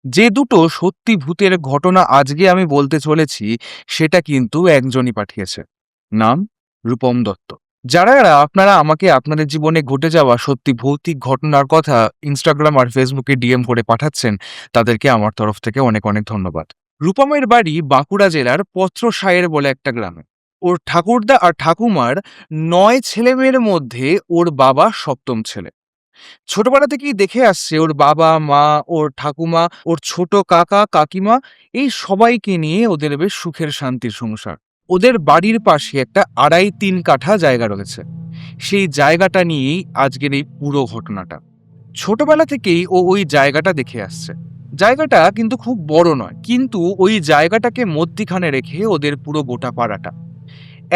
যে দুটো সত্যি ভূতের ঘটনা আজকে আমি বলতে চলেছি সেটা কিন্তু একজনই পাঠিয়েছে। নাম রূপম দত্ত। যারা আপনারা আমাকে আপনাদের জীবনে ঘটে যাওয়া সত্যি ভৌতিক ঘটনার কথা ইনস্টাগ্রাম আর ফেসবুকে ডিএম করে পাঠাচ্ছেন, তাদেরকে আমার তরফ থেকে অনেক অনেক ধন্যবাদ। রূপমের বাড়ি বাঁকুড়া জেলার পত্রসায়ের বলে একটা গ্রামে। ওর ঠাকুরদা আর ঠাকুমার ৯ ছেলেমেয়ের মধ্যে ওর বাবা সপ্তম ছেলে। ছোটবেলা থেকেই দেখে আসছে ওর বাবা, মা, ওর ঠাকুমা, ওর ছোট কাকা, কাকিমা এই সবাইকে নিয়ে ওদের বেশ সুখের শান্তির সংসার। ওদের বাড়ির পাশে একটা ২.৫-৩ কাঠা জায়গা রয়েছে। সেই জায়গাটা নিয়েই আজকের এই পুরো ঘটনাটা। ছোটবেলা থেকেই ও ওই জায়গাটা দেখে আসছে। জায়গাটা কিন্তু খুব বড় নয়, কিন্তু ওই জায়গাটাকে মধ্যিখানে রেখে ওদের পুরো গোটা পাড়াটা।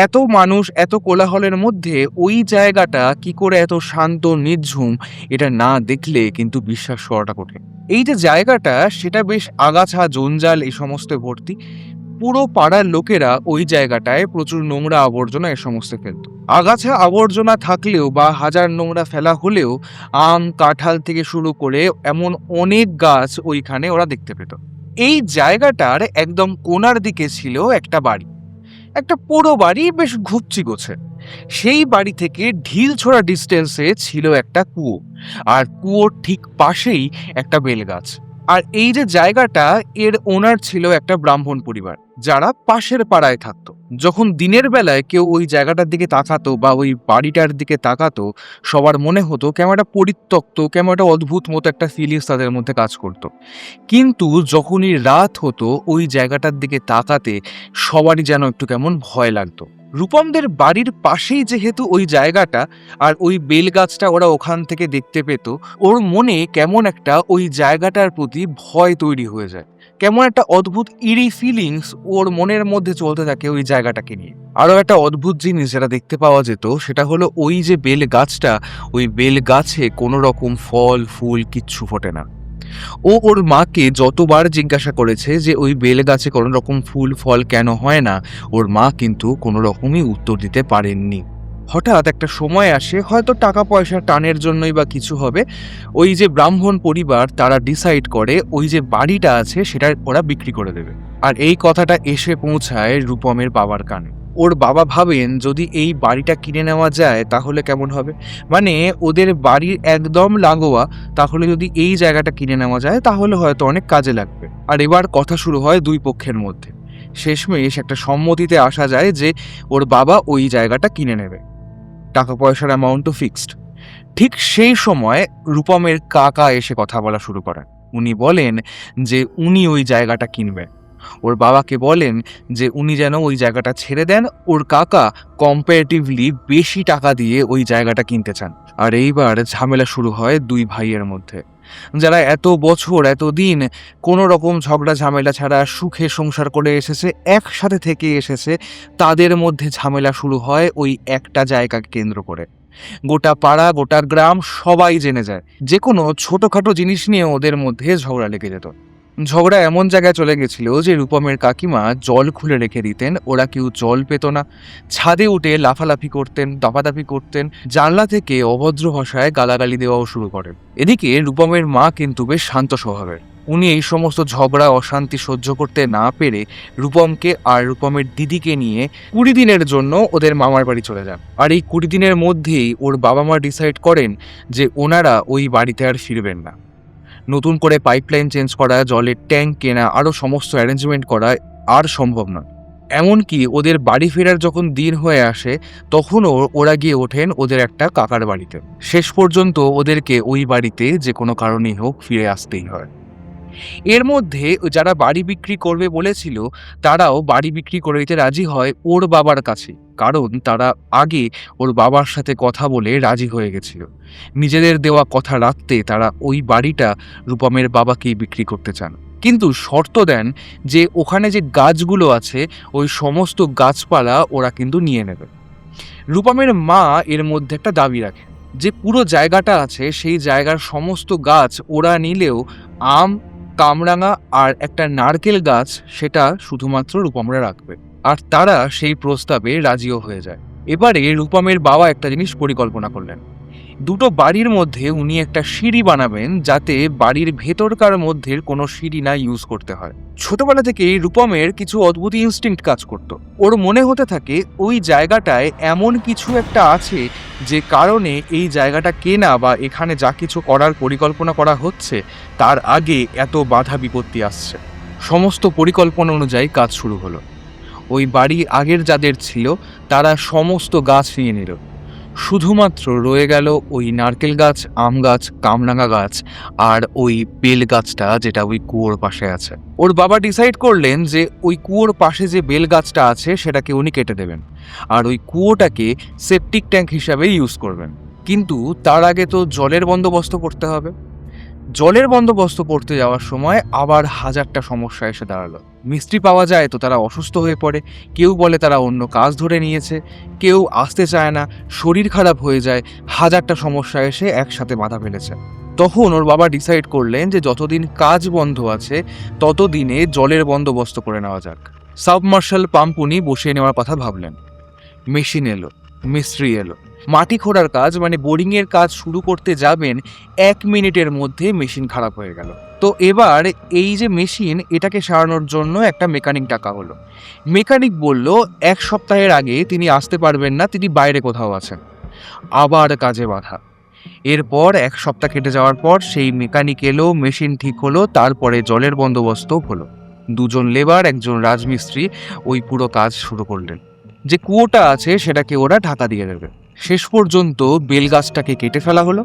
এত মানুষ, এত কোলাহলের মধ্যে ওই জায়গাটা কি করে এত শান্ত, নির্ঝুম, এটা না দেখলে কিন্তু বিশ্বাস করাটা কঠিন। এই যে জায়গাটা, সেটা বেশ আগাছা, জঞ্জাল এই সমস্ত ভর্তি। পুরো পাড়ার লোকেরা ওই জায়গাটায় প্রচুর নোংরা আবর্জনা এ সমস্ত ফেলত। আগাছা আবর্জনা থাকলেও বা হাজার নোংরা ফেলা হলেও আম, কাঁঠাল থেকে শুরু করে এমন অনেক গাছ ওইখানে ওরা দেখতে পেত। এই জায়গাটার একদম কোণার দিকে ছিল একটা বাড়ি। একটা পোড়ো বাড়ি, বেশ ঘুপচি গোছে। সেই বাড়ি থেকে ঢিল ছোড়া ডিস্টেন্সে ছিল একটা কুয়ো, আর কুয়োর ঠিক পাশেই একটা বেলগাছ। আর এই যে জায়গাটা, এর ওনার ছিল একটা ব্রাহ্মণ পরিবার, যারা পাশের পাড়ায় থাকতো। যখন দিনের বেলায় কেউ ওই জায়গাটার দিকে তাকাতো বা ওই বাড়িটার দিকে তাকাতো, সবার মনে হতো কেমন একটা পরিত্যক্ত, কেমন একটা অদ্ভুত মতো একটা ফিলিংস তাদের মধ্যে কাজ করতো। কিন্তু যখনই রাত হতো, ওই জায়গাটার দিকে তাকাতে সবারই যেন একটু কেমন ভয় লাগতো। রূপমদের বাড়ির পাশেই যেহেতু ওই জায়গাটা, আর ওই বেলগাছটা ওরা ওখান থেকে দেখতে পেত, ওর মনে কেমন একটা ওই জায়গাটার প্রতি ভয় তৈরি হয়ে যায়। কেমন একটা অদ্ভুত ইরি ফিলিংস ওর মনের মধ্যে চলতে থাকে ওই জায়গাটাকে নিয়ে। আরো একটা অদ্ভুত জিনিস যেটা দেখতে পাওয়া যেত, সেটা হলো ওই যে বেল গাছটা, ওই বেল গাছে কোনো রকম ফল ফুল কিচ্ছু ফোটে না। ও ওর মাকে যতবার জিজ্ঞাসা করেছে যে ওই বেল গাছে কোনো রকম ফুল ফল কেন হয় না, ওর মা কিন্তু কোনো রকমই উত্তর দিতে পারেননি। হঠাৎ একটা সময় আসে, হয়তো টাকা পয়সার টানের জন্যই বা কিছু হবে, ওই যে ব্রাহ্মণ পরিবার তারা ডিসাইড করে ওই যে বাড়িটা আছে সেটা ওরা বিক্রি করে দেবে। আর এই কথাটা এসে পৌঁছায় রূপমের বাবার কানে। ওর বাবা ভাবেন যদি এই বাড়িটা কিনে নেওয়া যায় তাহলে কেমন হবে, মানে ওদের বাড়ির একদম লাগোয়া, তাহলে যদি এই জায়গাটা কিনে নেওয়া যায় তাহলে হয়তো অনেক কাজে লাগবে। আর এবার কথা শুরু হয় দুই পক্ষের মধ্যে। শেষমেশ একটা সম্মতিতে আসা যায় যে ওর বাবা ওই জায়গাটা কিনে নেবে। টাকা পয়সার অ্যামাউন্টও ফিক্সড। ঠিক সেই সময় রূপমের কাকা এসে কথা বলা শুরু করেন। উনি বলেন যে উনি ওই জায়গাটা কিনবেন। ওর বাবাকে বলেন যে উনি যেন ওই জায়গাটা ছেড়ে দেন, ওর কাকা কম্পারেটিভলি বেশি টাকা দিয়ে ওই জায়গাটা কিনতে চান। আর এইবার ঝামেলা শুরু হয় দুই ভাইয়ের মধ্যে, যারা এত বছর এতদিন কোনো রকম ঝগড়া ঝামেলা ছাড়া সুখে সংসার করে এসেছে, একসাথে থেকে এসেছে। তাদের মধ্যে ঝামেলা শুরু হয় ওই একটা জায়গাকে কেন্দ্র করে। গোটা পাড়া, গোটা গ্রাম সবাই জেনে যায়। যে কোনো ছোটখাটো জিনিস নিয়ে ওদের মধ্যে ঝগড়া লেগে যেত। ঝগড়া এমন জায়গায় চলে গেছিল যে রূপমের কাকিমা জল খুলে রেখে দিতেন, ওরা কেউ জল পেত না। ছাদে উঠে লাফালাফি করতেন, দাপাদাপি করতেন, জানলা থেকে অভদ্র ভাষায় গালাগালি দেওয়াও শুরু করেন। এদিকে রূপমের মা কিন্তু বেশ শান্ত স্বভাবের। উনি এই সমস্ত ঝগড়া অশান্তি সহ্য করতে না পেরে রূপমকে আর রূপমের দিদিকে নিয়ে 20 দিনের জন্য ওদের মামার বাড়ি চলে যান। আর এই 20 দিনের মধ্যেই ওর বাবা মা ডিসাইড করেন যে ওনারা ওই বাড়িতে আর ফিরবেন না। নতুন করে পাইপলাইন চেঞ্জ করা, জলের ট্যাঙ্ক কেনা, আরও সমস্ত অ্যারেঞ্জমেন্ট করা আর সম্ভব নয়। এমনকি ওদের বাড়ি ফেরার যখন দিন হয়ে আসে, তখনও ওরা গিয়ে ওঠেন ওদের একটা কাকার বাড়িতে। শেষ পর্যন্ত ওদেরকে ওই বাড়িতে যে কোনো কারণেই হোক ফিরে আসতেই হয়। এর মধ্যে যারা বাড়ি বিক্রি করবে বলেছিল, তারাও বাড়ি বিক্রি করে দিতে রাজি হয় ওর বাবার কাছে, কারণ তারা আগে ওর বাবার সাথে কথা বলে রাজি হয়ে গেছিল। নিজেদের দেওয়া কথা রাখতে তারা ওই বাড়িটা রূপমের বাবাকেই বিক্রি করতে চান, কিন্তু শর্ত দেন যে ওখানে যে গাছগুলো আছে ওই সমস্ত গাছপালা ওরা কিন্তু নিয়ে নেবে। রূপমের মা এর মধ্যে একটা দাবি রাখে যে পুরো জায়গাটা আছে সেই জায়গার সমস্ত গাছ ওরা নিলেও আম, কামরাঙা আর একটা নারকেল গাছ সেটা শুধুমাত্র রূপমরা রাখবে। আর তারা সেই প্রস্তাবে রাজিও হয়ে যায়। এবারে রূপমের বাবা একটা জিনিস পরিকল্পনা করলেন। দুটো বাড়ির মধ্যে উনি একটা সিঁড়ি বানাবেন, যাতে বাড়ির ভেতরকার মধ্যে কোনো সিঁড়ি না ইউজ করতে হয়। ছোটবেলা থেকেই রূপমের কিছু অদ্ভুত ইনস্টিংক্ট কাজ করত। ওর মনে হতে থাকে ওই জায়গাটায় এমন কিছু একটা আছে যে কারণে এই জায়গাটা কেনা বা এখানে যা কিছু করার পরিকল্পনা করা হচ্ছে তার আগে এত বাধা বিপত্তি আসছে। সমস্ত পরিকল্পনা অনুযায়ী কাজ শুরু হলো। ওই বাড়ি আগের যাদের ছিল তারা সমস্ত গাছ নিয়ে নিল। শুধুমাত্র রয়ে গেল ওই নারকেল গাছ, আম গাছ, কামরাঙা গাছ আর ওই বেল গাছটা, যেটা ওই কুয়োর পাশে আছে। ওর বাবা ডিসাইড করলেন যে ওই কুয়োর পাশে যে বেল গাছটা আছে সেটাকে উনি কেটে দেবেন আর ওই কুয়োটাকে সেপটিক ট্যাঙ্ক হিসাবে ইউজ করবেন। কিন্তু তার আগে তো জলের বন্দোবস্ত করতে হবে। জলের বন্দোবস্ত করতে যাওয়ার সময় আবার হাজারটা সমস্যা এসে দাঁড়ালো। মিস্ত্রি পাওয়া যায় তো তারা অসুস্থ হয়ে পড়ে, কেউ বলে তারা অন্য কাজ ধরে নিয়েছে, কেউ আসতে চায় না, শরীর খারাপ হয়ে যায়, হাজারটা সমস্যা এসে একসাথে বাধা ফেলেছে। তখন ওর বাবা ডিসাইড করলেন যে যতদিন কাজ বন্ধ আছে ততদিনে জলের বন্দোবস্ত করে নেওয়া যাক। সাবমার্শাল পাম্প উনি বসিয়ে নেওয়ার কথা ভাবলেন। মেশিন এলো, মিস্ত্রি এলো। মাটি খোঁড়ার কাজ মানে বোরিংয়ের কাজ শুরু করতে যাবেন, 1 মিনিটের মধ্যে মেশিন খারাপ হয়ে গেল। তো এবার এই যে মেশিন, এটাকে সারানোর জন্য একটা মেকানিক ডাকা হলো। মেকানিক বলল 1 সপ্তাহের আগে তিনি আসতে পারবেন না, তিনি বাইরে কোথাও আছেন। আবার কাজে বাধা। এরপর 1 সপ্তাহ কেটে যাওয়ার পর সেই মেকানিক এলো, মেশিন ঠিক হলো, তারপরে জলের বন্দোবস্ত হলো। 2 জন লেবার, 1 জন রাজমিস্ত্রি ওই পুরো কাজ শুরু করলেন। যে কুয়োটা আছে সেটাকে ওরা ঢাকা দিয়ে দেবে। শেষ পর্যন্ত বেলগাছটাকে কেটে ফেলা হলো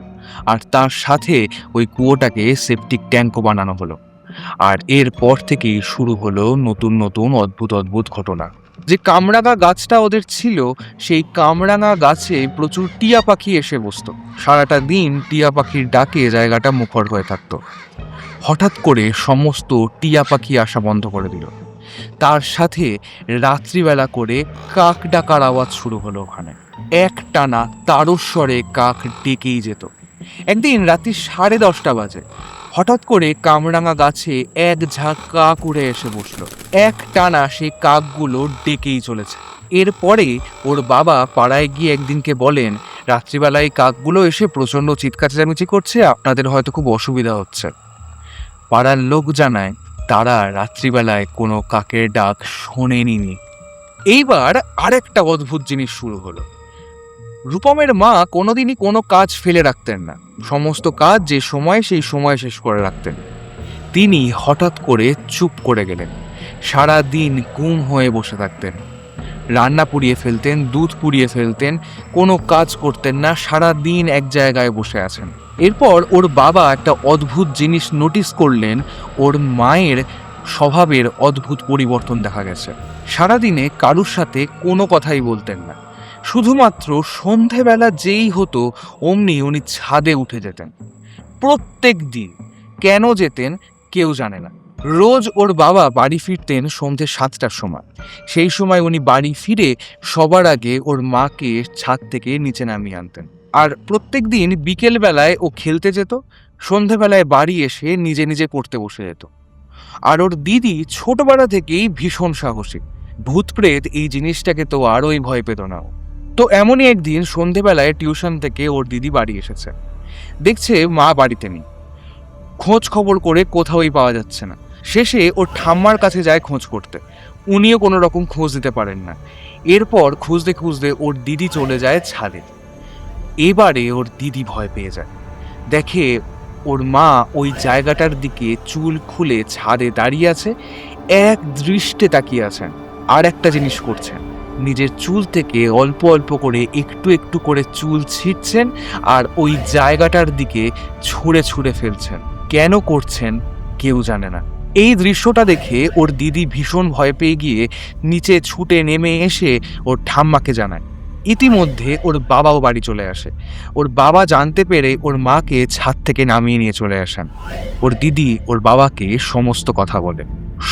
আর তার সাথে ওই কুয়োটাকে সেপটিক ট্যাঙ্কও বানানো হলো। আর এরপর থেকেই শুরু হলো নতুন নতুন অদ্ভুত অদ্ভুত ঘটনা। যে কামরাঙা গাছটা ওদের ছিল, সেই কামরাঙা গাছে প্রচুর টিয়া পাখি এসে বসতো। সারাটা দিন টিয়া পাখির ডাকে জায়গাটা মুখর হয়ে থাকতো। হঠাৎ করে সমস্ত টিয়া পাখি আসা বন্ধ করে দিল। তার সাথে রাত্রিবেলা করে কাক ডাকার আওয়াজ শুরু হলো ওখানে। একটানা তারস্বরে কাক ডেকেই যেত। একদিন রাত্রি 10:30 বাজে হঠাৎ করে কামরাঙা গাছে এক ঝাঁক কাক উড়ে এসে বসলো। একটানা সেই কাকগুলো ডেকেই চলেছে। এরপরে ওর বাবা পাড়ায় গিয়ে একদিনকে বলেন, রাত্রিবেলায় কাকগুলো এসে প্রচণ্ড চিৎকার চেঁচামেচি করছে, আপনাদের হয়তো খুব অসুবিধা হচ্ছে। পাড়ার লোক জানায় তারা রাত্রিবেলায় কোনো কাকের ডাক শোনেনি। এইবার আরেকটা অদ্ভুত জিনিস শুরু হলো। রূপমের মা কোনোদিনই কোনো কাজ ফেলে রাখতেন না, সমস্ত কাজ যে সময় সেই সময় শেষ করে রাখতেন। তিনি হঠাৎ করে চুপ করে গেলেন। সারা দিন গুম হয়ে বসে থাকতেন, রান্না পুড়িয়ে ফেলতেন, দুধ পুড়িয়ে ফেলতেন, কোনো কাজ করতেন না, সারা দিন এক জায়গায় বসে আছেন। এরপর ওর বাবা একটা অদ্ভুত জিনিস নোটিস করলেন, ওর মায়ের স্বভাবের অদ্ভুত পরিবর্তন দেখা গেছে। সারাদিনে কারুর সাথে কোনো কথাই বলতেন না, শুধুমাত্র সন্ধেবেলা যেই হতো অমনি উনি ছাদে উঠে যেতেন। প্রত্যেক দিন কেন যেতেন কেউ জানে না। রোজ ওর বাবা বাড়ি ফিরতেন সন্ধে 7টার সময়। সেই সময় উনি বাড়ি ফিরে সবার আগে ওর মাকে ছাদ থেকে নিচে নামিয়ে আনতেন। আর প্রত্যেক দিন বিকেলবেলায় ও খেলতে যেত, সন্ধেবেলায় বাড়ি এসে নিজে নিজে পড়তে বসে যেত। আর ওর দিদি ছোটবেলা থেকেই ভীষণ সাহসী, ভূত প্রেত এই জিনিসটাকে তো আরোই ভয় পেত না। তো এমনই একদিন সন্ধেবেলায় টিউশন থেকে ওর দিদি বাড়ি এসেছে, দেখছে মা বাড়িতে নেই। খোঁজ খবর করে কোথাওই পাওয়া যাচ্ছে না। শেষে ওর ঠাম্মার কাছে যায় খোঁজ করতে, উনিও কোনো রকম খোঁজ দিতে পারেন না। এরপর খুঁজতে খুঁজতে ওর দিদি চলে যায় ছাদে। এবারে ওর দিদি ভয় পেয়ে যায়, দেখে ওর মা ওই জায়গাটার দিকে চুল খুলে ছাদে দাঁড়িয়ে আছে, এক দৃষ্টে তাকিয়ে আছেন। আর একটা জিনিস করছেন, নিজের চুল থেকে অল্প অল্প করে একটু একটু করে চুল ছিঁড়ছেন আর ওই জায়গাটার দিকে ছুঁড়ে ছুঁড়ে ফেলছেন। কেন করছেন কেউ জানে না। এই দৃশ্যটা দেখে ওর দিদি ভীষণ ভয় পেয়ে গিয়ে নিচে ছুটে নেমে এসে ওর ঠাম্মাকে জানায়। ইতিমধ্যে ওর বাবাও বাড়ি চলে আসে। ওর বাবা জানতে পেরে ওর মাকে ছাদ থেকে নামিয়ে নিয়ে চলে আসেন। ওর দিদি ওর বাবাকে সমস্ত কথা বলে।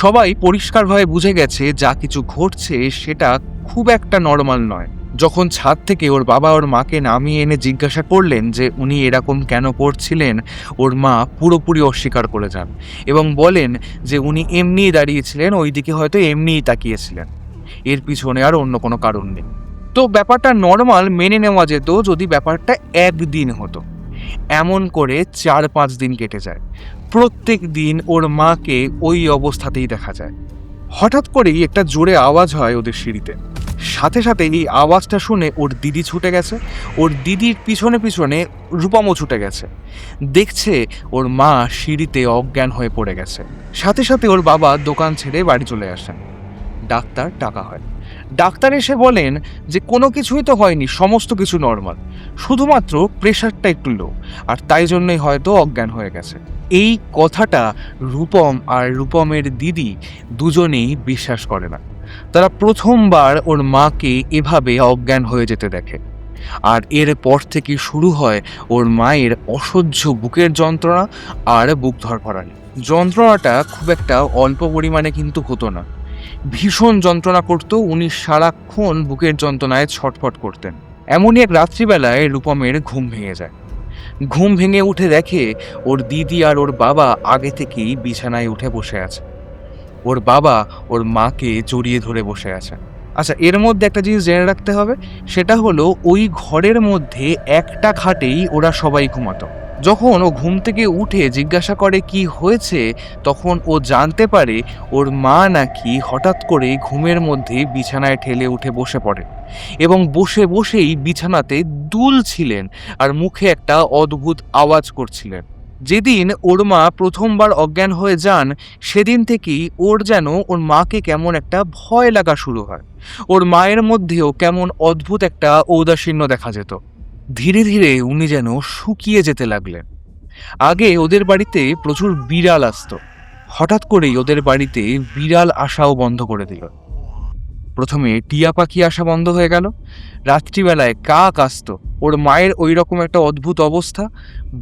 সবাই পরিষ্কারভাবে বুঝে গেছে যা কিছু ঘটছে সেটা খুব একটা নর্মাল নয়। যখন ছাদ থেকে ওর বাবা ওর মাকে নামিয়ে এনে জিজ্ঞাসা করলেন যে উনি এরকম কেন করছিলেন, ওর মা পুরোপুরি অস্বীকার করে যান এবং বলেন যে উনি এমনিই দাঁড়িয়েছিলেন, ওই দিকে হয়তো এমনিই তাকিয়েছিলেন, এর পিছনে আর অন্য কোনো কারণ নেই। তো ব্যাপারটা নর্মাল মেনে নেওয়া যেত যদি ব্যাপারটা একদিন হতো। এমন করে 4-5 দিন কেটে যায়। প্রত্যেক দিন ওর মাকে ওই অবস্থাতেই দেখা যায়। হঠাৎ করেই একটা জোরে আওয়াজ হয় ওদের সিঁড়িতে। সাথে সাথে এই আওয়াজটা শুনে ওর দিদি ছুটে গেছে। ওর দিদির পিছনে পিছনে রূপমও ছুটে গেছে। দেখছে ওর মা সিঁড়িতে অজ্ঞান হয়ে পড়ে গেছে। সাথে সাথে ওর বাবা দোকান ছেড়ে বাড়ি চলে আসেন। ডাক্তার ডাকা হয়। ডাক্তার এসে বলেন যে কোনো কিছুই তো হয়নি, সমস্ত কিছু নর্মাল, শুধুমাত্র প্রেশারটা একটু লো, আর তাই জন্যই হয়তো অজ্ঞান হয়ে গেছে। এই কথাটা রূপম আর রূপমের দিদি দুজনেই বিশ্বাস করে না। তারা প্রথমবার ওর মাকে এভাবে অজ্ঞান হয়ে যেতে দেখে। আর এরপর থেকে শুরু হয় ওর মায়ের অসহ্য বুকের যন্ত্রণা আর বুক ধড়ফড়ানি। যন্ত্রণাটা খুব একটা অল্প পরিমাণে কিন্তু হতো না, ভীষণ যন্ত্রণা করত। উনি সারাক্ষণ বুকের যন্ত্রণায় ছটফট করতেন। এমনই এক রাত্রিবেলায় রূপমের ঘুম ভেঙে যায়। ঘুম ভেঙে উঠে দেখে ওর দিদি আর ওর বাবা আগে থেকেই বিছানায় উঠে বসে আছে। ওর বাবা ওর মাকে জড়িয়ে ধরে বসে আছে। আচ্ছা, এর মধ্যে একটা জিনিস জেনে রাখতে হবে, সেটা হলো ওই ঘরের মধ্যে একটা খাটেই ওরা সবাই ঘুমাতো। যখন ও ঘুম থেকে উঠে জিজ্ঞাসা করে কি হয়েছে, তখন ও জানতে পারে ওর মা নাকি হঠাৎ করে ঘুমের মধ্যে বিছানায় ঠেলে উঠে বসে পড়ে এবং বসে বসেই বিছানাতে দুলছিলেন আর মুখে একটা অদ্ভুত আওয়াজ করছিলেন। যেদিন ওর মা প্রথমবার অজ্ঞান হয়ে যান, সেদিন থেকেই ওর যেন ওর মাকে কেমন একটা ভয় লাগা শুরু হয়। ওর মায়ের মধ্যেও কেমন অদ্ভুত একটা ঔদাসীন্য দেখা যেত। ধীরে ধীরে উনি যেন শুকিয়ে যেতে লাগলেন। আগে ওদের বাড়িতে প্রচুর বিড়াল আসতো, হঠাৎ করেই ওদের বাড়িতে বিড়াল আসাও বন্ধ করে দিল। প্রথমে টিয়া পাখি আসা বন্ধ হয়ে গেল, রাত্রিবেলায় কাক আসতো। ওর মায়ের ওই রকম একটা অদ্ভুত অবস্থা,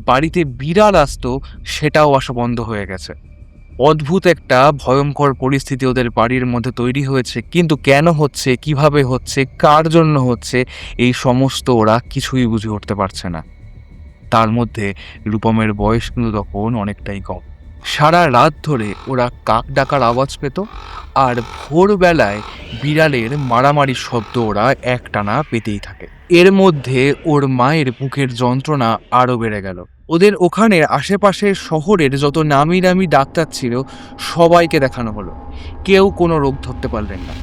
বাড়িতে বিড়াল আসতো, সেটাও আসা বন্ধ হয়ে গেছে। অদ্ভুত একটা ভয়ঙ্কর পরিস্থিতি ওদের বাড়ির মধ্যে তৈরি হয়েছে, কিন্তু কেন হচ্ছে, কিভাবে হচ্ছে, কার জন্য হচ্ছে, এই সমস্ত ওরা কিছুই বুঝে উঠতে পারছে না। তার মধ্যে রূপমের বয়স কিন্তু তখন অনেকটাই কম। সারা রাত ধরে ওরা কাক ডাকার আওয়াজ পেত, আর ভোরবেলায় বিড়ালের মারামারির শব্দ ওরা একটানা পেতেই থাকে। এর মধ্যে ওর মায়ের বুকের যন্ত্রণা আরও বেড়ে গেল। ওদের ওখানের আশেপাশের শহরের যত নামি দামি ডাক্তার ছিল সবাইকে দেখানো হলো, কেউ কোনো রোগ ধরতে পারলেন না।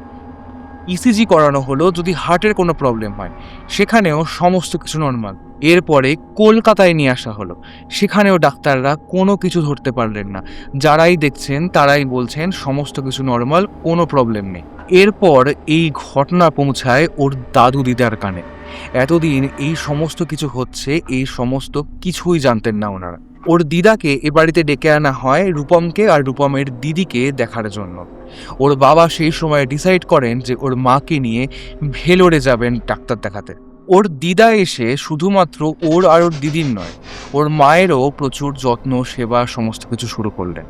ইসিজি করানো হলো যদি হার্টের কোনো প্রবলেম হয়, সেখানেও সমস্ত কিছু নর্মাল। এরপরে কলকাতায় নিয়ে আসা হলো, সেখানেও ডাক্তাররা কোনো কিছু ধরতে পারলেন না। যারাই দেখছেন তারাই বলছেন সমস্ত কিছু নর্মাল, কোনো প্রবলেম নেই। এরপর এই ঘটনা পৌঁছায় ওর দাদু দিদার কানে। এতদিন এই সমস্ত কিছু হচ্ছে, এই সমস্ত কিছুই জানতেন না ওনারা। ওর দিদাকে এ বাড়িতে ডেকে আনা হয় রূপমকে আর রূপমের দিদিকে দেখার জন্য। ওর বাবা সেই সময় ডিসাইড করেন যে ওর মাকে নিয়ে ভেলোরে যাবেন ডাক্তার দেখাতে। ওর দিদা এসে শুধুমাত্র ওর আর ওর দিদির নয়, ওর মায়েরও প্রচুর যত্ন সেবা সমস্ত কিছু শুরু করলেন।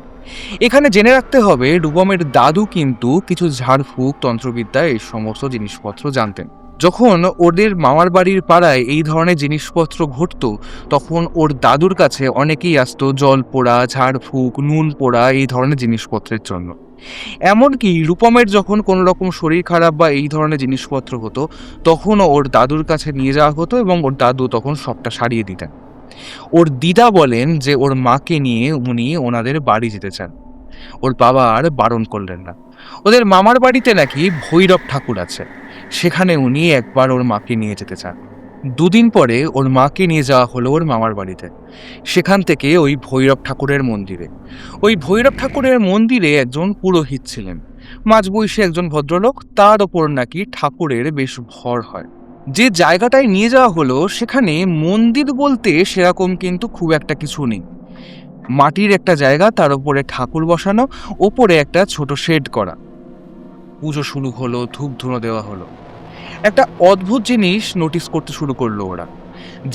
এখানে জেনে রাখতে হবে রূপমের দাদু কিন্তু কিছু ঝাড়ফুঁক, তন্ত্রবিদ্যা এই সমস্ত জিনিসপত্র জানতেন। যখন ওদের মামার বাড়ির পাড়ায় এই ধরনের জিনিসপত্র ঘটতো, তখন ওর দাদুর কাছে অনেকেই আসতো জল পোড়া, ঝাড়ফুঁক, নুন পোড়া এই ধরনের জিনিসপত্রের জন্য। এমনকি রূপমের যখন কোনো রকম শরীর খারাপ বা এই ধরনের জিনিসপত্র হতো, তখনও ওর দাদুর কাছে নিয়ে যাওয়া হতো এবং ওর দাদু তখন সবটা সারিয়ে দিতেন। ওর দিদা বলেন যে ওর মাকে নিয়ে উনি ওনাদের বাড়ি যেতে চান। ওর বাবা আর বারণ করলেন না। ওদের মামার বাড়িতে নাকি ভৈরব ঠাকুর আছে, সেখানে উনি একবার ওর মাকে নিয়ে যেতে চান। 2 দিন পরে ওর মাকে নিয়ে যাওয়া হলো ওর মামার বাড়িতে, সেখান থেকে ওই ভৈরব ঠাকুরের মন্দিরে। ওই ভৈরব ঠাকুরের মন্দিরে একজন পুরোহিত ছিলেন, মাঝবয়সী একজন ভদ্রলোক। তার ওপর নাকি ঠাকুরের বেশ ভর হয়। যে জায়গাটায় নিয়ে যাওয়া হলো সেখানে মন্দির বলতে সেরকম কিন্তু খুব একটা কিছু নেই। মাটির একটা জায়গা, তার উপরে ঠাকুর বসানো, ওপরে একটা ছোট শেড করা। পুজো শুরু হলো, ধূপ ধুনো দেওয়া হলো। একটা অদ্ভুত জিনিস নোটিস করতে শুরু করলো ওরা।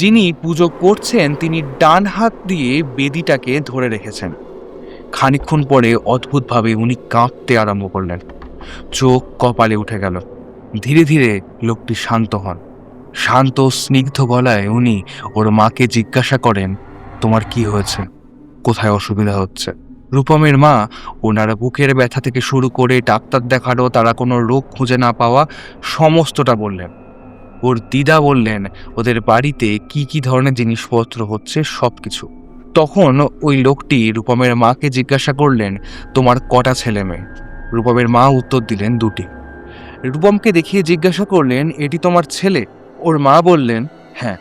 যিনি পুজো করছেন তিনি ডান হাত দিয়ে বেদিটাকে ধরে রেখেছেন। খানিকক্ষণ পরে অদ্ভুতভাবে উনি কাঁপতে আরম্ভ করলেন, চোখ কপালে উঠে গেল। ধীরে ধীরে লোকটি শান্ত হন। শান্ত স্নিগ্ধ গলায় উনি ওর মাকে জিজ্ঞাসা করেন, তোমার কি হয়েছে, কোথায় অসুবিধা হচ্ছে? রূপমের মা ওনারা বুকের ব্যথা থেকে শুরু করে ডাক্তার দেখানো, তারা কোনো রোগ খুঁজে না পাওয়া, সমস্তটা বললেন। ওর দিদা বললেন ওদের বাড়িতে কি কি ধরনের জিনিসপত্র হচ্ছে সবকিছু। তখন ওই লোকটি রূপমের মাকে জিজ্ঞাসা করলেন, তোমার কটা ছেলে মেয়ে? রূপমের মা উত্তর দিলেন, দুটি। রূপমকে দেখিয়ে জিজ্ঞাসা করলেন, এটি তোমার ছেলে? ওর মা বললেন, হ্যাঁ।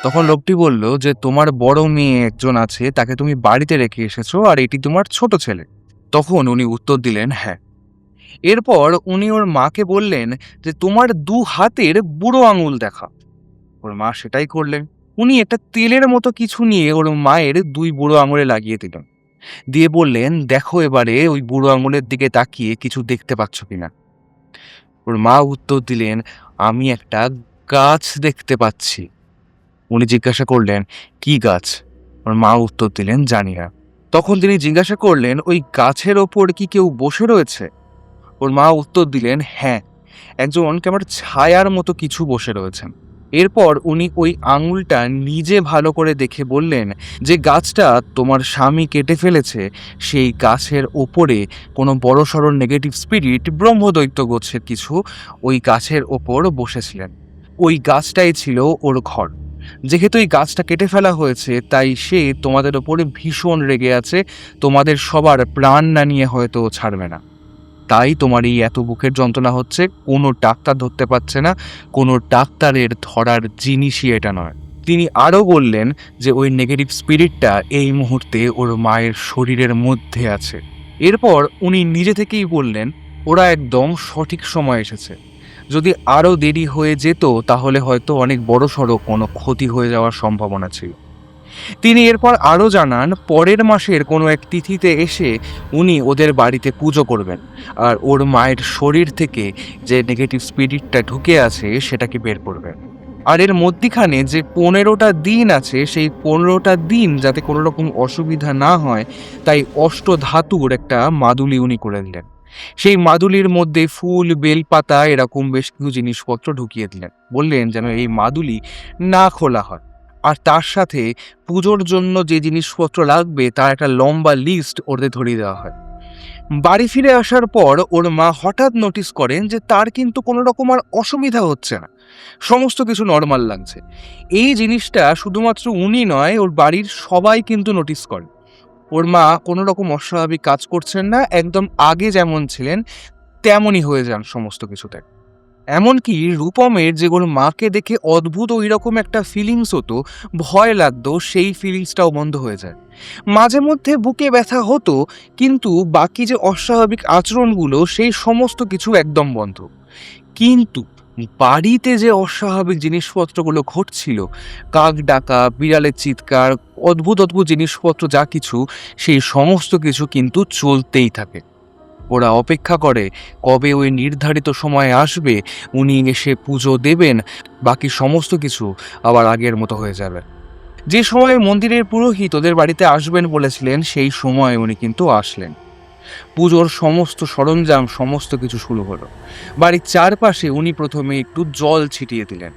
তখন লোকটি বলল যে তোমার বড় মেয়ে একজন আছে, তাকে তুমি বাড়িতে রেখে এসেছো, আর এটি তোমার ছোট ছেলে। তখন উনি উত্তর দিলেন, হ্যাঁ। এরপর উনি ওর মাকে বললেন যে তোমার দু হাতের বুড়ো আঙুল দেখা। ওর মা সেটাই করলেন। উনি একটা তেলের মতো কিছু নিয়ে ওর মায়ের দুই বুড়ো আঙুলে লাগিয়ে দিলেন, দিয়ে বললেন, দেখো এবারে ওই বুড়ো আঙুলের দিকে তাকিয়ে কিছু দেখতে পাচ্ছ কিনা। ওর মা উত্তর দিলেন, আমি একটা গাছ দেখতে পাচ্ছি। উনি জিজ্ঞাসা করলেন, কি গাছ? ওর মা উত্তর দিলেন, জানি না। তখন তিনি জিজ্ঞাসা করলেন, ওই গাছের ওপর কি কেউ বসে রয়েছে? ওর মা উত্তর দিলেন, হ্যাঁ, একজন কেমন ছায়ার মতো কিছু বসে রয়েছেন। এরপর উনি ওই আঙুলটা নিজে ভালো করে দেখে বললেন, যে গাছটা তোমার স্বামী কেটে ফেলেছে, সেই গাছের ওপরে কোনো বড়সড় নেগেটিভ স্পিরিট, ব্রহ্মদৈত্য গোছের কিছু ওই গাছের ওপর বসেছিলেন। ওই গাছটাই ছিল ওর ঘর। যেহেতু এই গাছটা কেটে ফেলা হয়েছে, তাই সে তোমাদের ওপরে ভীষণ রেগে আছে, তোমাদের সবার প্রাণ না নিয়ে হয়তো ছাড়বে না। তাই তোমার এই এত বুকের যন্ত্রণা হচ্ছে, কোনো ডাক্তার ধরতে পারছে না, কোনো ডাক্তারের ধরার জিনিসই এটা নয়। তিনি আরও বললেন যে ওই নেগেটিভ স্পিরিটটা এই মুহূর্তে ওর মায়ের শরীরের মধ্যে আছে। এরপর উনি নিজে থেকেই বললেন, ওরা একদম সঠিক সময় এসেছে। যদি আরও দেরি হয়ে যেত তাহলে হয়তো অনেক বড়সড় কোনো ক্ষতি হয়ে যাওয়ার সম্ভাবনা ছিল। তিনি এরপর আরও জানান, পরের মাসের কোনো এক তিথিতে এসে উনি ওদের বাড়িতে পুজো করবেন, আর ওর মায়ের শরীর থেকে যে নেগেটিভ স্পিরিটটা ঢুকে আছে সেটাকে বের করবেন। আর এর মধ্যিখানে যে 15টা দিন আছে, সেই 15টা দিন যাতে কোনো রকম অসুবিধা না হয়, তাই অষ্টধাতুর একটা মাদুলি উনি করে দিলেন। সেই মাদুলির মধ্যে ফুল, বেলপাতা এরকম বেশ কিছু জিনিসপত্র ঢুকিয়ে দিলেন। বললেন যেন এই মাদুলি না খোলা হয়। আর তার সাথে পুজোর জন্য যে জিনিসপত্র লাগবে তার একটা লম্বা লিস্ট ওদের ধরিয়ে দেওয়া হয়। বাড়ি ফিরে আসার পর ওর মা হঠাৎ নোটিস করেন যে তার কিন্তু কোনো রকম আর অসুবিধা হচ্ছে না, সমস্ত কিছু নর্মাল লাগছে। এই জিনিসটা শুধুমাত্র উনি নয়, ওর বাড়ির সবাই কিন্তু নোটিস করে। ওর মা কোনো রকম অস্বাভাবিক কাজ করছেন না, একদম আগে যেমন ছিলেন তেমনই হয়ে যান সমস্ত কিছুতে। এমনকি রূপমের যে ওর মাকে দেখে অদ্ভুত ওই রকম একটা ফিলিংস হতো, ভয় লাগতো, সেই ফিলিংসটাও বন্ধ হয়ে যায়। মাঝে মধ্যে বুকে ব্যথা হতো, কিন্তু বাকি যে অস্বাভাবিক আচরণগুলো সেই সমস্ত কিছু একদম বন্ধ। কিন্তু বাড়িতে যে অস্বাভাবিক জিনিসপত্রগুলো ঘটছিল, কাক ডাকা, বিড়ালের চিৎকার, অদ্ভুত অদ্ভুত জিনিসপত্র যা কিছু, সেই সমস্ত কিছু কিন্তু চলতেই থাকে। ওরা অপেক্ষা করে কবে ওই নির্ধারিত সময় আসবে, উনি এসে পুজো দেবেন, বাকি সমস্ত কিছু আবার আগের মতো হয়ে যাবে। যে সময় মন্দিরের পুরোহিত ওদের বাড়িতে আসবেন বলেছিলেন, সেই সময় উনি কিন্তু আসলেন। পুজোর সমস্ত সরঞ্জাম, সমস্ত কিছু শুরু হলো। বাড়ির চারপাশে উনি প্রথমে একটু জল ছিটিয়ে দিলেন।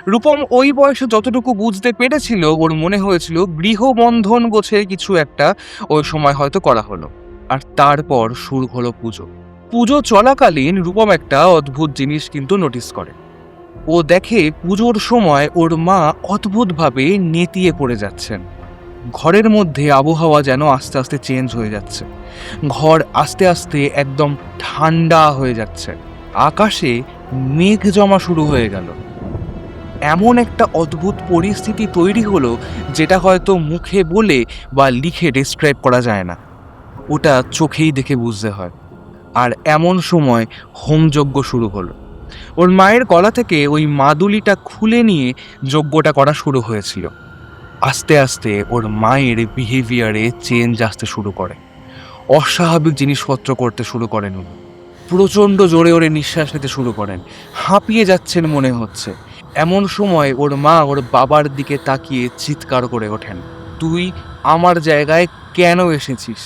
রূপম ওই বয়সে যতটুকু বুঝতে পেরেছিল, ওর মনে হয়েছিল গৃহবন্ধন গোছের কিছু একটা ওই সময় হয়তো করা হলো। আর তারপর শুরু হলো পুজো। পুজো চলাকালীন রূপম একটা অদ্ভুত জিনিস কিন্তু নোটিস করে। ও দেখে পুজোর সময় ওর মা অদ্ভুতভাবে নেতিয়ে পড়ে যাচ্ছেন। ঘরের মধ্যে আবহাওয়া যেন আস্তে আস্তে চেঞ্জ হয়ে যাচ্ছে। ঘর আস্তে আস্তে একদম ঠান্ডা হয়ে যাচ্ছে। আকাশে মেঘ জমা শুরু হয়ে গেল। এমন একটা অদ্ভুত পরিস্থিতি তৈরি হলো, যেটা হয়তো মুখে বলে বা লিখে ডেসক্রাইব করা যায় না, ওটা চোখেই দেখে বুঝতে হয়। আর এমন সময় হোমযজ্ঞ শুরু হলো। ওর মায়ের গলা থেকে ওই মাদুলিটা খুলে নিয়ে যজ্ঞটা করা শুরু হয়েছিল। আস্তে আস্তে ওর মায়ের বিহেভিয়ারে চেঞ্জ আসতে শুরু করে। অস্বাভাবিক জিনিসপত্র করতে শুরু করেন উনি। প্রচণ্ড জোরে ওরে নিঃশ্বাস নিতে শুরু করেন, হাঁপিয়ে যাচ্ছেন মনে হচ্ছে। এমন সময় ওর মা ওর বাবার দিকে তাকিয়ে চিৎকার করে ওঠেন, তুই আমার জায়গায় কেন এসেছিস?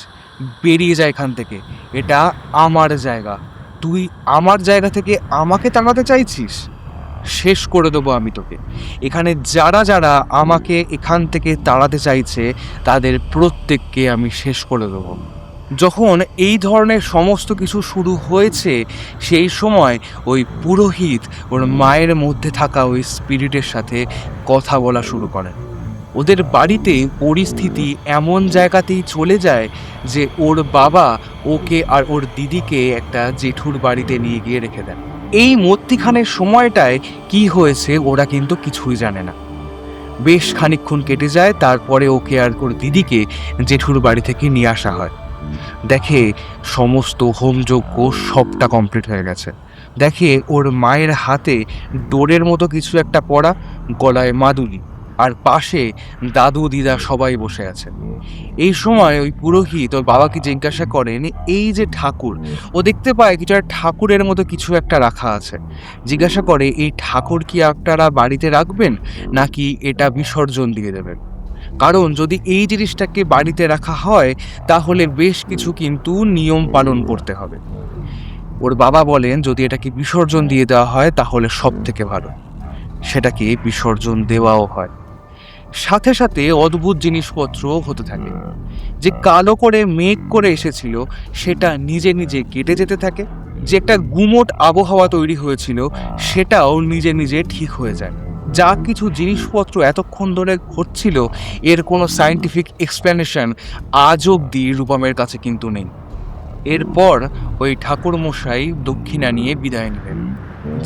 বেরিয়ে যা এখান থেকে, এটা আমার জায়গা। তুই আমার জায়গা থেকে আমাকে তাড়াতে চাইছিস? শেষ করে দেবো আমি তোকে। এখানে যারা যারা আমাকে এখান থেকে তাড়াতে চাইছে, তাদের প্রত্যেককে আমি শেষ করে দেবো। যখন এই ধরনের সমস্ত কিছু শুরু হয়েছে, সেই সময় ওই পুরোহিত ওর মায়ের মধ্যে থাকা ওই স্পিরিটের সাথে কথা বলা শুরু করেন। ওদের বাড়িতে পরিস্থিতি এমন জায়গাতেই চলে যায় যে ওর বাবা ওকে আর ওর দিদিকে একটা জেঠুর বাড়িতে নিয়ে গিয়ে রেখে দেন। এই মধ্যিখানের সময়টায় কি হয়েছে ওরা কিন্তু কিছুই জানে না। বেশ খানিকক্ষণ কেটে যায়, তারপরে ওকে আর ওর দিদিকে জেঠুর বাড়ি থেকে নিয়ে আসা হয়। দেখে সমস্ত হোমযজ্ঞ সবটা কমপ্লিট হয়ে গেছে। দেখে ওর মায়ের হাতে ডোরের মতো কিছু একটা পরা, গলায় মাদুলি, আর পাশে দাদু দিদা সবাই বসে আছে। এই সময় ওই পুরোহিত ওর বাবাকে জিজ্ঞাসা করেন, এই যে ঠাকুর, ও দেখতে পায় কিছু একটা ঠাকুরের মতো কিছু একটা রাখা আছে। জিজ্ঞাসা করে, এই ঠাকুর কি আপনারা বাড়িতে রাখবেন নাকি এটা বিসর্জন দিয়ে দেবেন? কারণ যদি এই জিনিসটাকে বাড়িতে রাখা হয় তাহলে বেশ কিছু কিন্তু নিয়ম পালন করতে হবে। ওর বাবা বলেন, যদি এটাকে বিসর্জন দিয়ে দেওয়া হয় তাহলে সব থেকে ভালো। সেটাকে বিসর্জন দেওয়াও হয়। সাথে সাথে অদ্ভুত জিনিসপত্র হতে থাকে। যে কালো করে মেঘ করে এসেছিল সেটা নিজে নিজে কেটে যেতে থাকে। যে একটা গুমোট আবহাওয়া তৈরি হয়েছিল সেটাও নিজে নিজে ঠিক হয়ে যায়। যা কিছু জিনিসপত্র এতক্ষণ ধরে ঘটছিল এর কোনো সায়েন্টিফিক এক্সপ্লেনেশন আজ অবধি রূপমের কাছে কিন্তু নেই। এরপর ওই ঠাকুর মশাই দক্ষিণা নিয়ে বিদায় নিলেন।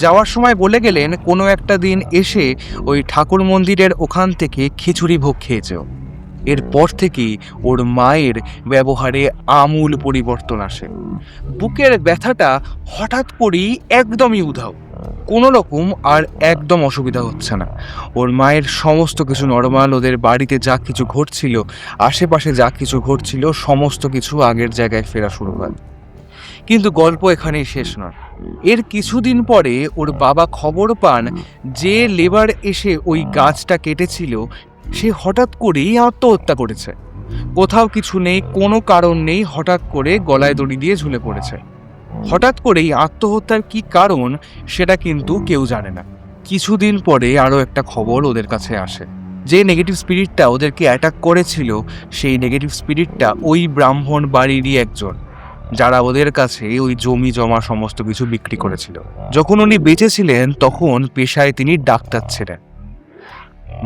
যাওয়ার সময় বলে গেলেন, কোনো একটা দিন এসে ওই ঠাকুর মন্দিরের ওখান থেকে খিচুড়ি ভোগ খেয়েছেও। এরপর থেকেই ওর মায়ের ব্যবহারে আমূল পরিবর্তন আসে। বুকের ব্যথাটা হঠাৎ করেই একদমই উধাও, কোনো রকম আর একদম অসুবিধা হচ্ছে না। ওর মায়ের সমস্ত কিছু নর্মাল। ওদের বাড়িতে যা কিছু ঘটছিল, আশেপাশে যা কিছু ঘটছিল, সমস্ত কিছু আগের জায়গায় ফেরা শুরু হয়। কিন্তু গল্প এখানেই শেষ নয়। এর কিছুদিন পরে ওর বাবা খবর পান যে লেবার এসে ওই গাছটা কেটেছিল সে হঠাৎ করেই আত্মহত্যা করেছে। কোথাও কিছু নেই, কোনো কারণ নেই, হঠাৎ করে গলায় দড়ি দিয়ে ঝুলে পড়েছে। হঠাৎ করেই আত্মহত্যার কি কারণ সেটা কিন্তু কেউ জানে না। কিছুদিন পরে আরও একটা খবর ওদের কাছে আসে। যে নেগেটিভ স্পিরিটটা ওদেরকে অ্যাটাক করেছিল সেই নেগেটিভ স্পিরিটটা ওই ব্রাহ্মণ বাড়িরই একজন, যারা ওদের কাছে ওই জমি জমা সমস্ত কিছু বিক্রি করেছিল। যখন উনি বেঁচে ছিলেন তখন পেশায় তিনি ডাক্তার ছিলেন।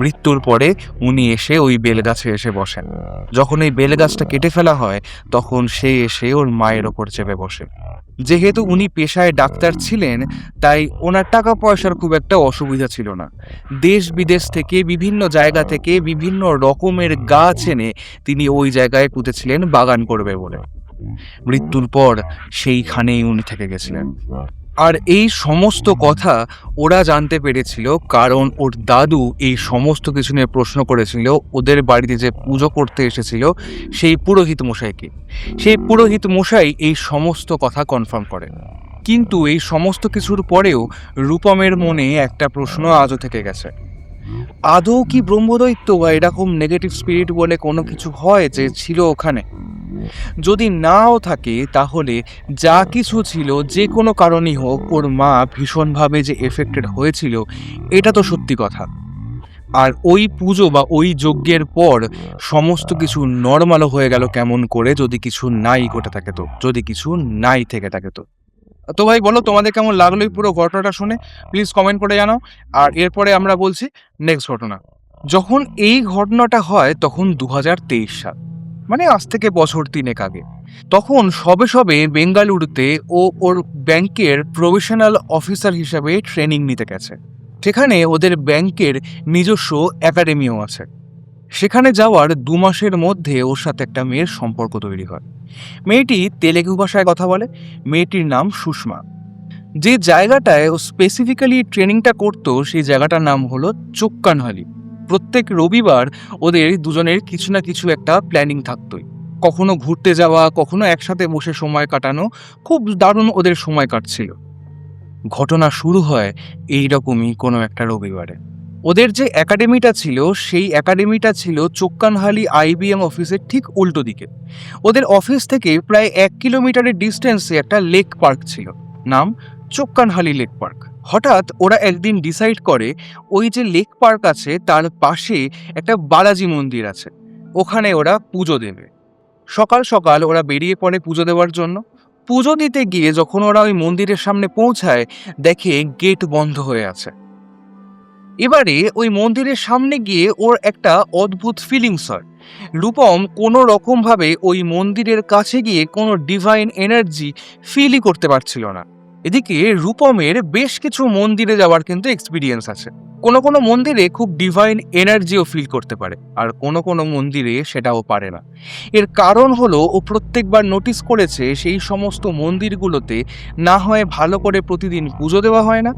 মৃত্যুর পরে উনি এসে ওই বেলগাছে এসে বসেন। যখন এই বেলগাছটা কেটে ফেলা হয় তখন সে এসে ওর মায়ের ওপর চেপে বসে। যেহেতু উনি পেশায় ডাক্তার ছিলেন তাই ওনার টাকা পয়সার খুব একটা অসুবিধা ছিল না। দেশ বিদেশ থেকে বিভিন্ন জায়গা থেকে বিভিন্ন রকমের গাছ এনে তিনি ওই জায়গায় পুঁতেছিলেন বাগান করবে বলে। মৃত্যুর পর সেইখানেই উনি থেকে গেছিলেন। আর এই সমস্ত কথা ওরা জানতে পেরেছিল কারণ ওর দাদু এই সমস্ত কিছু নিয়ে প্রশ্ন করেছিল ওদের বাড়িতে যে পুজো করতে এসেছিল সেই পুরোহিত মশাইকে। সেই পুরোহিত মশাই এই সমস্ত কথা কনফার্ম করেন। কিন্তু এই সমস্ত কিছুর পরেও রূপমের মনে একটা প্রশ্ন আজও থেকে গেছে, আদৌ কি ব্রহ্মদৈত্য বা এরকম নেগেটিভ স্পিরিট বলে কোনো কিছু হয় যে ছিল ওখানে? যদি নাও থাকে তাহলে যা কিছু ছিল যে কোনো কারণেই হোক ওর মা ভীষণভাবে যে এফেক্টেড হয়েছিল এটা তো সত্যি কথা। আর ওই পুজো বা ওই যজ্ঞের পর সমস্ত কিছু নর্মালও হয়ে গেল কেমন করে, যদি কিছু নাই ঘটে থাকে তো, যদি কিছু নাই থেকে থাকে তো। তো ভাই বলো তোমাদের কেমন লাগলো এই পুরো ঘটনাটা শুনে, প্লিজ কমেন্ট করে জানাও। আর এরপরে আমরা বলছি নেক্সট ঘটনা। যখন এই ঘটনাটা হয় তখন 2023 সাল, মানে আজ থেকে বছর 3 আগে। তখন সবে সবে বেঙ্গালুরুতে ও ওর ব্যাংকের প্রফেশনাল অফিসার হিসাবে ট্রেনিং নিতে গেছে। সেখানে ওদের ব্যাংকের নিজস্ব একাডেমিও আছে। সেখানে যাওয়ার 2 মাসের মধ্যে ওর সাথে একটা মেয়ের সম্পর্ক তৈরি হয়। মেয়েটি তেলেগু ভাষায় কথা বলে। মেয়েটির নাম সুষমা। যে জায়গাটায় ও স্পেসিফিক্যালি ট্রেনিংটা করতো সেই জায়গাটার নাম হলো চোক্কানহালি। প্রত্যেক রবিবার ওদের দুজনের কিছু না কিছু একটা প্ল্যানিং থাকতোই। কখনো ঘুরতে যাওয়া, কখনো একসাথে বসে সময় কাটানো, খুব দারুণ ওদের সময় কাটছিল। ঘটনা শুরু হয় এইরকমই কোনো একটা রবিবারে। ওদের যে একাডেমিটা ছিল সেই একাডেমিটা ছিল চোক্কানহালি IBM অফিসের ঠিক উল্টো দিকে। ওদের অফিস থেকে প্রায় 1 কিলোমিটারের ডিস্টেন্সে একটা লেক পার্ক ছিল, নাম চোক্কানহালি লেক পার্ক। হঠাৎ ওরা একদিন ডিসাইড করে ওই যে লেক পার্ক আছে তার পাশে একটা বালাজি মন্দির আছে, ওখানে ওরা পুজো দেবে। সকাল সকাল ওরা বেরিয়ে পড়ে পুজো দেওয়ার জন্য। পুজো দিতে গিয়ে যখন ওরা ওই মন্দিরের সামনে পৌঁছায়, দেখে গেট বন্ধ হয়ে আছে। এবারে ওই মন্দিরের সামনে গিয়ে ওর একটা অদ্ভুত ফিলিংস হয়। রূপম কোনো রকমভাবে ওই মন্দিরের কাছে গিয়ে কোনো ডিভাইন এনার্জি ফিলই করতে পারছিল না। এদিকে রূপমের বেশ কিছু মন্দিরে যাওয়ার কিন্তু এক্সপিরিয়েন্স আছে। কোনো কোনো মন্দিরে খুব ডিভাইন এনার্জিও ফিল করতে পারে, আর কোনো কোনো মন্দিরে সেটাও পারে না। এর কারণ হলো ও প্রত্যেকবার নোটিস করেছে সেই সমস্ত মন্দিরগুলোতে না হয় ভালো করে প্রতিদিন পুজো দেওয়া হয় না,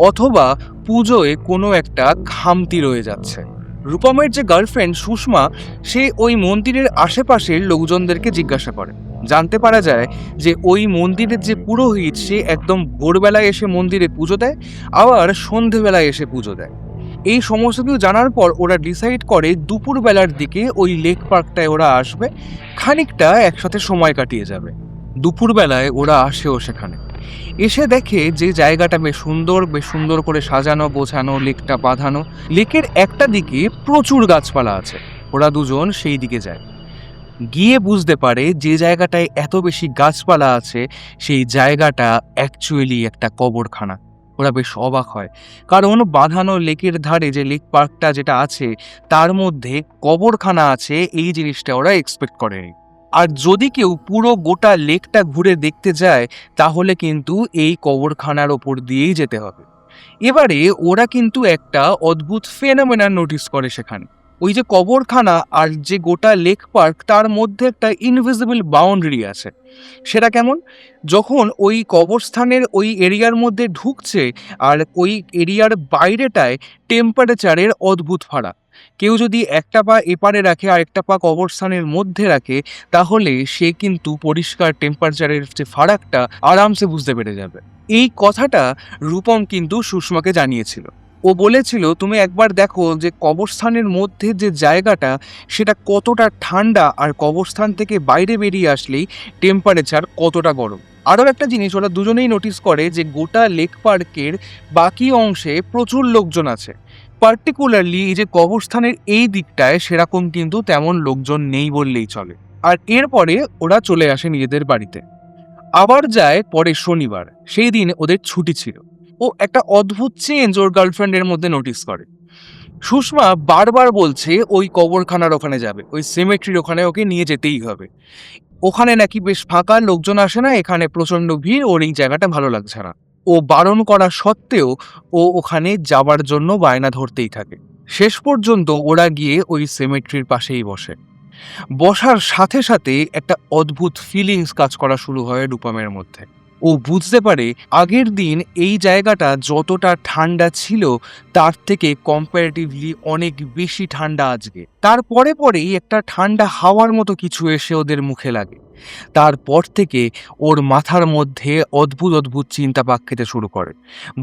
অথবা পুজোয় কোনো একটা খামতি রয়ে যাচ্ছে। রূপমের যে গার্লফ্রেন্ড সুষমা, সে ওই মন্দিরের আশেপাশের লোকজনদেরকে জিজ্ঞাসা করে। জানতে পারা যায় যে ওই মন্দিরের যে পুরোহিত, সে একদম ভোরবেলায় এসে মন্দিরে পুজো দেয়, আবার সন্ধেবেলায় এসে পুজো দেয়। এই সমস্ত কিছু জানার পর ওরা ডিসাইড করে দুপুরবেলার দিকে ওই লেক পার্কটায় ওরা আসবে, খানিকটা একসাথে সময় কাটিয়ে যাবে। দুপুরবেলায় ওরা আসেও সেখানে। এসে দেখে যে জায়গাটা বেশ সুন্দর করে সাজানো গোছানো, লেকটা বাঁধানো। লেকের একটা দিকে প্রচুর গাছপালা আছে। ওরা দুজন সেই দিকে যায়। গিয়ে বুঝতে পারে যে জায়গাটায় এত বেশি গাছপালা আছে সেই জায়গাটা অ্যাকচুয়ালি একটা কবরখানা। ওরা বেশ অবাক হয়, কারণ বাঁধানো লেকের ধারে যে লেক পার্কটা যেটা আছে তার মধ্যে কবরখানা আছে, এই জিনিসটা ওরা এক্সপেক্ট করেনি। আর যদি কেউ পুরো গোটা লেকটা ঘুরে দেখতে যায়, তাহলে কিন্তু এই কবরখানার ওপর দিয়েই যেতে হবে। এবারে ওরা কিন্তু একটা অদ্ভুত ফেনোমেনা নোটিস করে সেখানে। ওই যে কবরখানা আর যে গোটা লেক পার্ক, তার মধ্যে একটা ইনভিজিবল বাউন্ডারি আছে। সেটা কেমন? যখন ওই কবরস্থানের ওই এরিয়ার মধ্যে ঢুকছে, আর ওই এরিয়ার বাইরেটায় টেম্পারেচারের অদ্ভুত ফারাক। কেউ যদি একটা পা এপারে রাখে আর একটা পা কবরস্থানের মধ্যে রাখে, তাহলে সে কিন্তু পরিষ্কার টেম্পারেচারের যে ফারাকটা আরামসে বুঝতে পেরে যাবে। এই কথাটা রূপম কিন্তু সুষমাকে জানিয়েছিল। ও বলেছিল, তুমি একবার দেখো যে কবরস্থানের মধ্যে যে জায়গাটা সেটা কতটা ঠান্ডা, আর কবরস্থান থেকে বাইরে বেরিয়ে আসলেই টেম্পারেচার কতটা গরম। আরও একটা জিনিস ওরা দুজনেই নোটিস করে যে গোটা লেক পার্কের বাকি অংশে প্রচুর লোকজন আছে। পার্টিকুলারলি এই যে কবরস্থানের এই দিকটায় সেরকম কিন্তু তেমন লোকজন নেই বললেই চলে। আর এরপরে ওরা চলে আসে নিজেদের বাড়িতে। আবার যায় পরে শনিবার, সেই দিন ওদের ছুটি ছিল। ও একটা অদ্ভুত চেঞ্জ ওর গার্লফ্রেন্ডের মধ্যে নোটিস করে। সুষমা বারবার বলছে ওই কবরখানার ওখানে যাবে, ওই সিমেট্রির ওখানে ওকে নিয়ে যেতেই হবে। ওখানে নাকি বেশ ফাঁকা, লোকজন আসে না, এখানে প্রচণ্ড ভিড়, ওর এই জায়গাটা ভালো লাগছে না। ও বারণ করা সত্ত্বেও ও ওখানে যাবার জন্য বায়না ধরতেই থাকে। শেষ পর্যন্ত ওরা গিয়ে ওই সিমেট্রির পাশেই বসে। বসার সাথে সাথে একটা অদ্ভুত ফিলিংস কাজ করা শুরু হয় রূপমের মধ্যে। ও বুঝতে পারে আগের দিন এই জায়গাটা যতটা ঠান্ডা ছিল তার থেকে কম্পারেটিভলি অনেক বেশি ঠান্ডা আজকে। তারপরে পরেই একটা ঠান্ডা হাওয়ার মতো কিছু এসে ওদের মুখে লাগে। তারপর থেকে ওর মাথার মধ্যে অদ্ভুত অদ্ভুত চিন্তা পাক খেতে শুরু করে,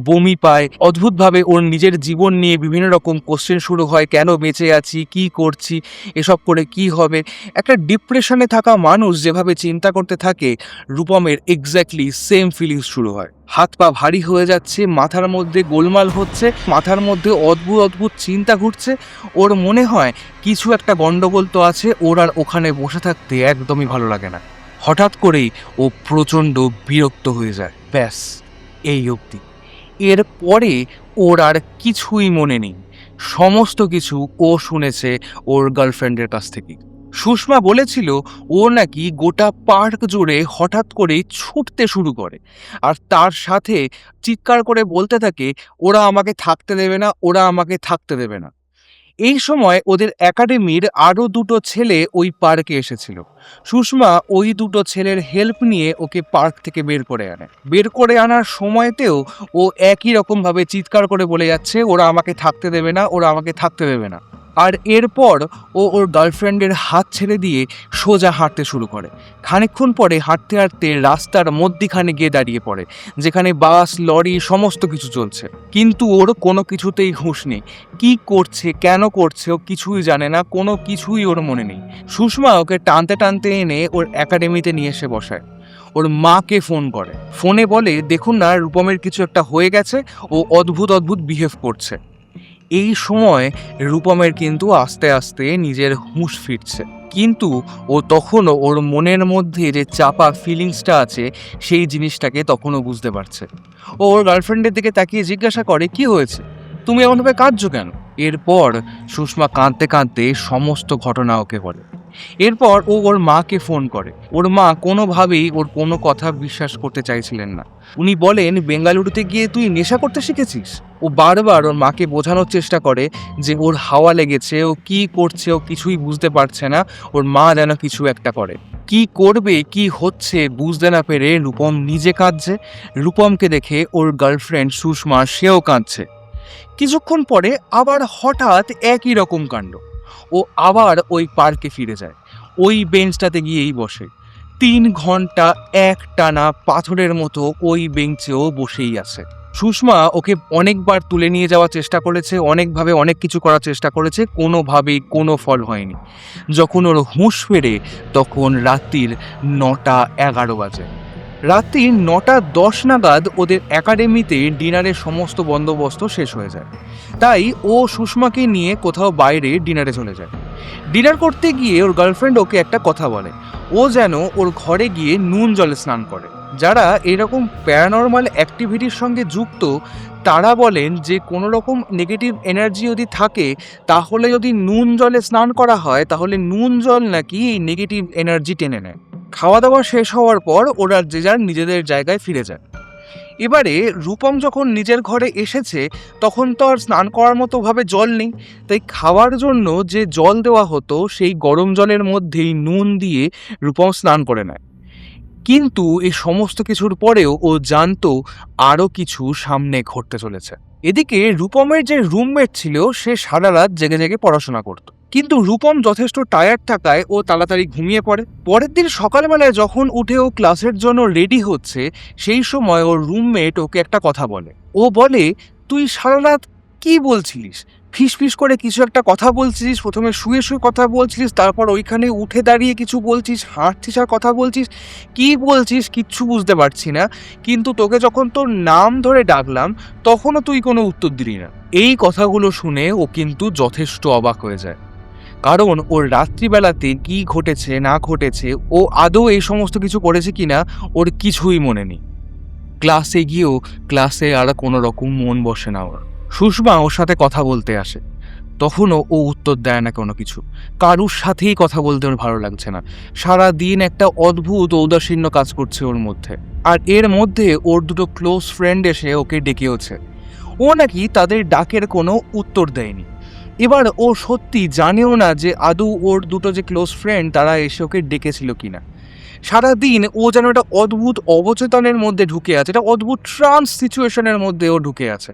বমি পায়। অদ্ভুতভাবে ওর নিজের জীবন নিয়ে বিভিন্ন রকম কোশ্চেন শুরু হয়, কেন বেঁচে আছি, কি করছি, এসব করে কি হবে। একটা ডিপ্রেশনে থাকা মানুষ যেভাবে চিন্তা করতে থাকে, রূপমের এক্স্যাক্টলি সেম ফিলিংস শুরু হয়। হাত পা ভারী হয়ে যাচ্ছে, মাথার মধ্যে গোলমাল হচ্ছে, মাথার মধ্যে অদ্ভুত অদ্ভুত চিন্তা ঘুরছে। ওর মনে হয় কিছু একটা গন্ডগোল তো আছে, ওর আর ওখানে বসে থাকতে একদমই ভালো লাগে না। হঠাৎ করেই ও প্রচণ্ড বিরক্ত হয়ে যায়। ব্যাস, এই অবধি। এরপরে ওর আর কিছুই মনে নেই। সমস্ত কিছু ও শুনেছে ওর গার্লফ্রেন্ডের কাছ থেকে। সুষমা বলেছিল ও নাকি গোটা পার্ক জুড়ে হঠাৎ করেই ছুটতে শুরু করে, আর তার সাথে চিৎকার করে বলতে থাকে, ওরা আমাকে থাকতে দেবে না, ওরা আমাকে থাকতে দেবে না। এই সময় ওদের একাডেমির আরও দুটো ছেলে ওই পার্কে এসেছিল। সুষমা ওই দুটো ছেলের হেল্প নিয়ে ওকে পার্ক থেকে বের করে আনে। বের করে আনার সময়তেও ও একই রকমভাবে চিৎকার করে বলে যাচ্ছে, ওরা আমাকে থাকতে দেবে না, ওরা আমাকে থাকতে দেবে না। আর এরপর ও ওর গার্লফ্রেন্ডের হাত ছেড়ে দিয়ে সোজা হাঁটতে শুরু করে। খানিকক্ষণ পরে হাঁটতে হাঁটতে রাস্তার মধ্যিখানে গিয়ে দাঁড়িয়ে পড়ে, যেখানে বাস, লরি সমস্ত কিছু চলছে। কিন্তু ওর কোনো কিছুতেই হুঁশ নেই। কি করছে, কেন করছে, ও কিছুই জানে না, কোনো কিছুই ওর মনে নেই। সুষমা ওকে টানতে টানতে এনে ওর একাডেমিতে নিয়ে এসে বসায়। ওর মাকে ফোন করে, ফোনে বলে, দেখুন না, রূপমের কিছু একটা হয়ে গেছে, ও অদ্ভুত অদ্ভুত বিহেভ করছে। এই সময় রূপমের কিন্তু আস্তে আস্তে নিজের হুঁশ ফিরছে। কিন্তু ও তখনও ওর মনের মধ্যে যে চাপা ফিলিংসটা আছে সেই জিনিসটাকে তখনও বুঝতে পারছে। ও ওর গার্লফ্রেন্ডের দিকে তাকিয়ে জিজ্ঞাসা করে, কি হয়েছে, তুমি এমনভাবে কাঁদছো কেন? এরপর সুষমা কাঁদতে কাঁদতে সমস্ত ঘটনা ওকে বলে। এরপর ও ওর মাকে ফোন করে। ওর মা কোনোভাবেই ওর কোনো কথা বিশ্বাস করতে চাইছিলেন না। উনি বলেন, বেঙ্গালুরুতে গিয়ে তুই নেশা করতে শিখেছিস? ও বারবার ওর মাকে বোঝানোর চেষ্টা করে যে ওর হাওয়া লেগেছে, ও কি করছে ও কিছুই বুঝতে পারছে না, ওর মা যেন কিছু একটা করে। কি করবে, কি হচ্ছে বুঝতে না পেরে রূপম নিজে কাঁদছে। রূপমকে দেখে ওর গার্লফ্রেন্ড সুষমা সেও কাঁদছে। কিছুক্ষণ পরে আবার হঠাৎ একই রকম কাণ্ড। ও আবার ওই পার্কে ফিরে যায়, ওই বেঞ্চটাতে গিয়েই বসে। 3 ঘন্টা একটানা পাথরের মতো ওই বেঞ্চেও বসেই আছে। সুষমা ওকে অনেকবার তুলে নিয়ে যাওয়ার চেষ্টা করেছে, অনেকভাবে অনেক কিছু করার চেষ্টা করেছে, কোনোভাবেই কোনো ফল হয়নি। যখন ওর হুঁশ ফেরে তখন রাত্রির 9:11 বাজে। রাত্রি 9:10 নাগাদ ওদের একাডেমিতে ডিনারের সমস্ত বন্দোবস্ত শেষ হয়ে যায়। তাই ও সুষমাকে নিয়ে কোথাও বাইরে ডিনারে চলে যায়। ডিনার করতে গিয়ে ওর গার্লফ্রেন্ড ওকে একটা কথা বলে, ও যেন ওর ঘরে গিয়ে নুন জলে স্নান করে। যারা এরকম প্যারানর্মাল অ্যাক্টিভিটির সঙ্গে যুক্ত তারা বলেন যে কোনো রকম নেগেটিভ এনার্জি যদি থাকে তাহলে যদি নুন জলে স্নান করা হয় তাহলে নুন জল নাকি এই নেগেটিভ এনার্জি টেনে নেয়। খাওয়া দাওয়া শেষ হওয়ার পর ওরা যে যার নিজেদের জায়গায় ফিরে যায়। এবারে রূপম যখন নিজের ঘরে এসেছে তখন তো আর স্নান করার মতো ভাবে জল নেই, তাই খাওয়ার জন্য যে জল দেওয়া হতো সেই গরম জলের মধ্যেই নুন দিয়ে রূপম স্নান করে নেয়। কিন্তু এই সমস্ত কিছুর পরেও ও জানতো আরও কিছু সামনে ঘটতে চলেছে। এদিকে রূপমের যে রুমমেট ছিল সে সারা রাত জেগে জেগে পড়াশোনা করত, কিন্তু রূপম যথেষ্ট টায়ার্ড থাকায় ও তাড়াতাড়ি ঘুমিয়ে পড়ে। পরের দিন সকালবেলায় যখন উঠে ও ক্লাসের জন্য রেডি হচ্ছে সেই সময় ওর রুমমেট ওকে একটা কথা বলে। ও বলে, তুই সারা রাত কি বলছিলিস? ফিসফিস করে কিছু একটা কথা বলছিস, প্রথমে শুয়ে শুয়ে কথা বলছিস, তারপর ওইখানে উঠে দাঁড়িয়ে কিছু বলছিস, হাঁটছিস আর কথা বলছিস, কি বলছিস কিচ্ছু বুঝতে পারছি না। কিন্তু তোকে যখন তোর নাম ধরে ডাকলাম তখনও তুই কোনো উত্তর দিলি না। এই কথাগুলো শুনে ও কিন্তু যথেষ্ট অবাক হয়ে যায়, কারণ ওর রাত্রিবেলাতে কি ঘটেছে না ঘটেছে, ও আদৌ এই সমস্ত কিছু করেছে কিনা ওর কিছুই মনে নেই। ক্লাসে গিয়েও ক্লাসে আর কোনো রকম মন বসে না ওর। সুষমা ওর সাথে কথা বলতে আসে, তখনও ও উত্তর দেয় না কোনো কিছু। কারুর সাথেই কথা বলতে ওর ভালো লাগছে না। সারা দিন একটা অদ্ভুত ঔদাসীন্য কাজ করছে ওর মধ্যে। আর এর মধ্যে ওর দুটো ক্লোজ ফ্রেন্ড এসে ওকে ডেকেওছে। ও নাকি তাদের ডাকের কোনো উত্তর দেয়নি। এবার ও সত্যি জানেও না যে আদৌ ওর দুটো যে ক্লোজ ফ্রেন্ড তারা এসে ওকে ডেকেছিল কিনা। সারাদিন ও যেন একটা অদ্ভুত অবচেতনের মধ্যে ঢুকে আছে, একটা অদ্ভুত ট্রান্স সিচুয়েশনের মধ্যে ও ঢুকে আছে।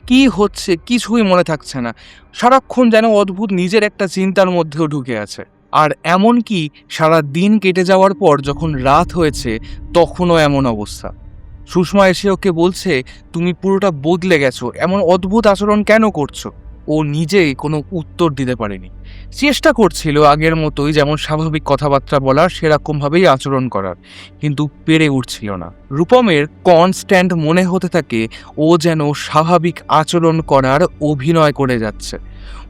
কি হচ্ছে কিছুই মনে থাকছে না, সারাক্ষণ যেন অদ্ভুত নিজের একটা চিন্তার মধ্যেও ঢুকে আছে। আর এমন কি সারা দিন কেটে যাওয়ার পর যখন রাত হয়েছে তখনও এমন অবস্থা। সুষমা এসে ওকে বলছে, তুমি পুরোটা বদলে গেছো, এমন অদ্ভুত আচরণ কেন করছো? ও নিজেই কোনো উত্তর দিতে পারেনি। চেষ্টা করছিল আগের মতোই যেমন স্বাভাবিক কথাবার্তা বলার, সেরকমভাবেই আচরণ করার, কিন্তু পেরে উঠছিল না। রূপমের কনস্ট্যান্ট মনে হতে থাকে ও যেন স্বাভাবিক আচরণ করার অভিনয় করে যাচ্ছে।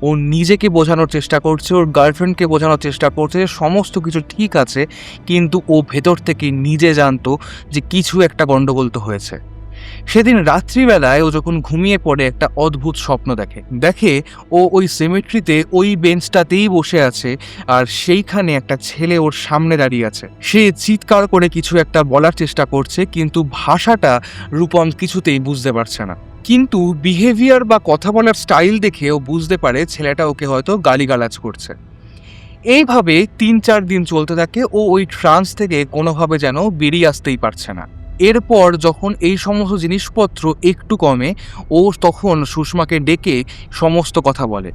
ও নিজেকে বোঝানোর চেষ্টা করছে, ওর গার্লফ্রেন্ডকে বোঝানোর চেষ্টা করছে সমস্ত কিছু ঠিক আছে, কিন্তু ও ভেতর থেকে নিজে জানতো যে কিছু একটা গন্ডগোল তো হয়েছে। সেদিন রাত্রিবেলায় ও যখন ঘুমিয়ে পড়ে একটা অদ্ভুত স্বপ্ন দেখে ও ওই সেমেট্রিতে ওই বেঞ্চটাতেই বসে আছে, আর সেইখানে একটা ছেলে ওর সামনে দাঁড়িয়ে আছে। সে চিৎকার করে কিছু একটা বলার চেষ্টা করছে, কিন্তু ভাষাটা রূপম কিছুতেই বুঝতে পারছে না। কিন্তু বিহেভিয়ার বা কথা বলার স্টাইল দেখে ও বুঝতে পারে ছেলেটা ওকে হয়তো গালিগালাজ করছে। এইভাবে 3-4 দিন চলতে থাকে। ও ওই ট্রান্স থেকে কোনোভাবে যেন বেরিয়ে আসতেই পারছে না। এরপর যখন এই সমস্ত জিনিসপত্র একটু কমে, ও তখন সুষমাকে ডেকে সমস্ত কথা বলে।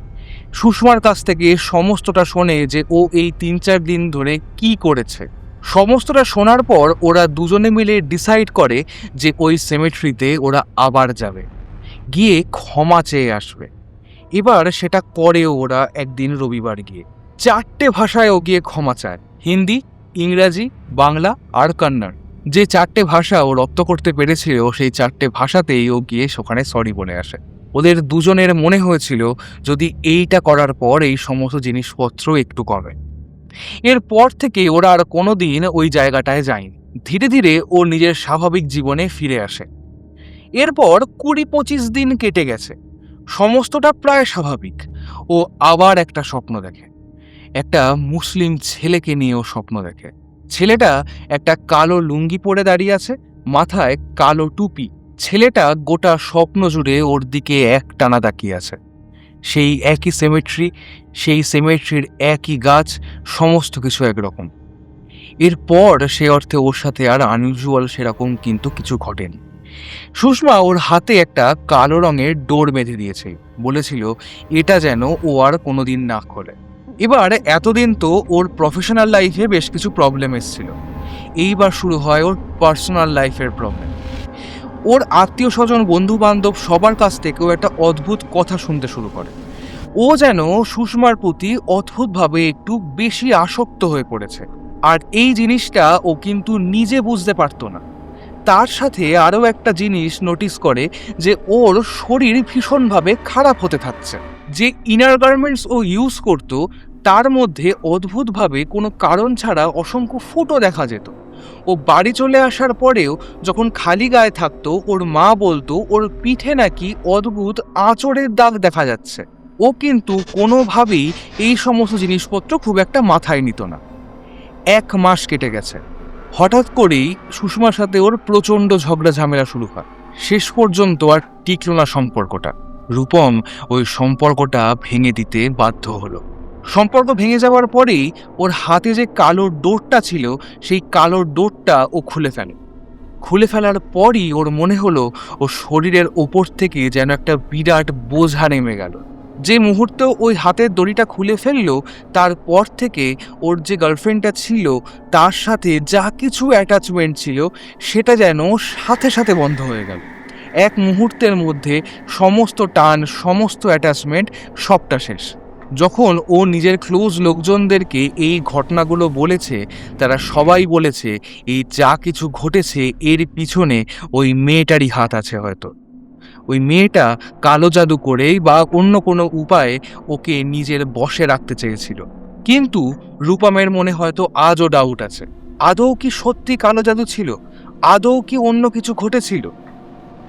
সুষমার কাছ থেকে সমস্তটা শোনে যে ও এই 3-4 দিন ধরে কি করেছে। সমস্তটা শোনার পর ওরা দুজনে মিলে ডিসাইড করে যে ওই সেমেট্রিতে ওরা আবার যাবে, গিয়ে ক্ষমা চেয়ে আসবে। এবার সেটা করেও ওরা একদিন রবিবার গিয়ে 4টে ভাষায় ও গিয়ে ক্ষমা চায়, হিন্দি, ইংরাজি, বাংলা আর কন্নড়। যে 4টে ভাষা ও রপ্ত করতে পেরেছিল সেই 4টে ভাষাতেই ও গিয়ে সেখানে সরি বলে আসে। ওদের দুজনের মনে হয়েছিল যদি এইটা করার পর এই সমস্ত জিনিসপত্র একটু কমে। এরপর থেকে ওরা আর কোনোদিন ওই জায়গাটায় যায়নি। ধীরে ধীরে ও নিজের স্বাভাবিক জীবনে ফিরে আসে। এরপর 20-25 দিন কেটে গেছে, সমস্তটা প্রায় স্বাভাবিক। ও আবার একটা স্বপ্ন দেখে, একটা মুসলিম ছেলেকে নিয়েও স্বপ্ন দেখে। ছেলেটা একটা কালো লুঙ্গি পরে দাঁড়িয়ে আছে, মাথায় কালো টুপি। ছেলেটা গোটা স্বপ্ন জুড়ে ওর দিকে একটানা তাকিয়ে আছে। সেই একই সেমেট্রি, সেই সেমেট্রির একই গাছ, সমস্ত কিছু একরকম। এরপর সে অর্থে ওর সাথে আর আনইউজুয়াল সেরকম কিন্তু কিছু ঘটেনি। সুষমা ওর হাতে একটা কালো রঙের ডোর বেঁধে দিয়েছে, বলেছিল এটা যেন ও আর কোনোদিন না খোলে। এবার এতদিন তো ওর প্রফেশনাল লাইফে বেশ কিছু প্রবলেম এসেছিল, এইবার শুরু হয় ওর পার্সোনাল লাইফের প্রবলেম। ওর আত্মীয় স্বজন, বন্ধু বান্ধব সবার কাছ থেকেও একটা অদ্ভুত কথা শুনতে শুরু করে। ও যেন সুষমার প্রতি অদ্ভুতভাবে একটু বেশি আসক্ত হয়ে পড়েছে, আর এই জিনিসটা ও কিন্তু নিজে বুঝতে পারতো না। তার সাথে আরও একটা জিনিস নোটিস করে যে ওর শরীর ভীষণভাবে খারাপ হতে থাকছে। যে ইনার গার্মেন্টস ও ইউজ করতো তার মধ্যে অদ্ভুতভাবে কোনো কারণ ছাড়া অসংখ্য ফুটো দেখা যেত। ও বাড়ি চলে আসার পরেও যখন খালি গায়ে থাকতো, ওর মা বলতো ওর পিঠে নাকি অদ্ভুত আঁচড়ের দাগ দেখা যাচ্ছে। ও কিন্তু কোনোভাবেই এই সমস্ত জিনিসপত্র খুব একটা মাথায় নিত না। 1 মাস কেটে গেছে। হঠাৎ করেই সুষমার সাথে ওর প্রচণ্ড ঝগড়া ঝামেলা শুরু হয়। শেষ পর্যন্ত আর টিকল না সম্পর্কটা। রূপম ওই সম্পর্কটা ভেঙে দিতে বাধ্য হলো। সম্পর্ক ভেঙে যাওয়ার পরেই ওর হাতে যে কালো ডোরটা ছিল, সেই কালো ডোরটা ও খুলে ফেলে। খুলে ফেলার পরই ওর মনে হলো ও শরীরের ওপর থেকে যেন একটা বিরাট বোঝা নেমে গেল। যে মুহূর্তে ওই হাতের দড়িটা খুলে ফেললো, তারপর থেকে ওর যে গার্লফ্রেন্ডটা ছিল তার সাথে যা কিছু অ্যাটাচমেন্ট ছিল সেটা যেন সাথে সাথে বন্ধ হয়ে গেল। এক মুহূর্তের মধ্যে সমস্ত টান, সমস্ত অ্যাটাচমেন্ট সবটা শেষ। যখন ও নিজের ক্লোজ লোকজনদেরকে এই ঘটনাগুলো বলেছে, তারা সবাই বলেছে এই যা কিছু ঘটেছে এর পিছনে ওই মেয়েটারই হাত আছে। হয়তো ওই মেয়েটা কালো জাদু করেই বা অন্য কোনো উপায়ে ওকে নিজের বশে রাখতে চেয়েছিল। কিন্তু রূপমের মনে হয়তো আজও ডাউট আছে, আদৌ কি সত্যি কালো জাদু ছিল? আদৌ কি অন্য কিছু ঘটেছিল?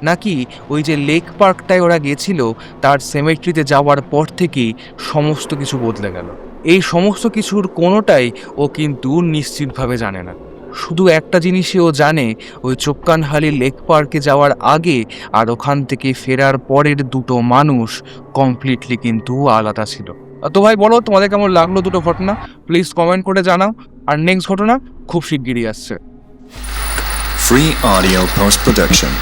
নাকি ওই যে লেক পার্কটায় ওরা গেছিল, তার সেমেট্রিতে যাওয়ার পর থেকেই সমস্ত কিছু বদলে গেল? এই সমস্ত কিছুর কোনোটাই ও কিন্তু নিশ্চিতভাবে জানে না। শুধু একটা জিনিসই ও জানে, ওই চোক্কানহালি লেক পার্কে যাওয়ার আগে আর ওখান থেকে ফেরার পরের দুটো মানুষ কমপ্লিটলি কিন্তু আলাদা ছিল। তো ভাই বলো, তোমাদের কেমন লাগলো দুটো ঘটনা? প্লিজ কমেন্ট করে জানাও। আর নেক্সট ঘটনা খুব শিগগিরই আসছে। Free audio post production